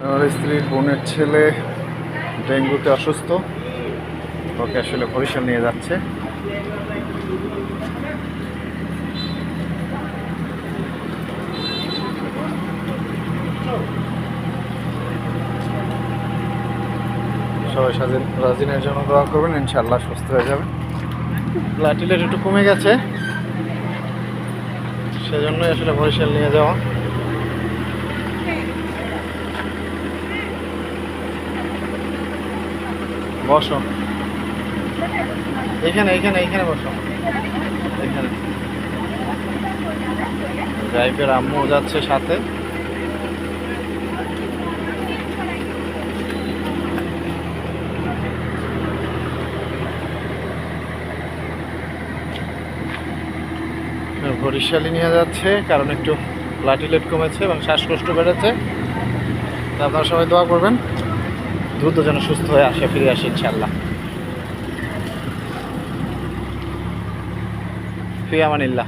আমার স্ত্রীর বোনের ছেলে ডেঙ্গুতে অসুস্থ, ওকে আসলে বরিশাল নিয়ে যাচ্ছে। সবাই রাজিনের জন্য দোয়া করবেন, ইনশাআল্লাহ সুস্থ হয়ে যাবে। প্লাটিলেট একটু কমে গেছে, সেজন্যই আসলে বরিশাল নিয়ে যাওয়া। বসো এখানে এখানে এখানে বসো, এখানে। ড্রাইভের আম্মু যাচ্ছে সাথে। বরিশালে নিয়ে যাচ্ছে কারণ একটু প্লাটিলেট কমেছে এবং শ্বাসকষ্ট বেড়েছে। তা আপনারা সবাই দোয়া করবেন দ্রুত যেন সুস্থ হয়ে আসে, ফিরে আসে ইনশাআল্লাহ। ফি আমানিল্লাহ।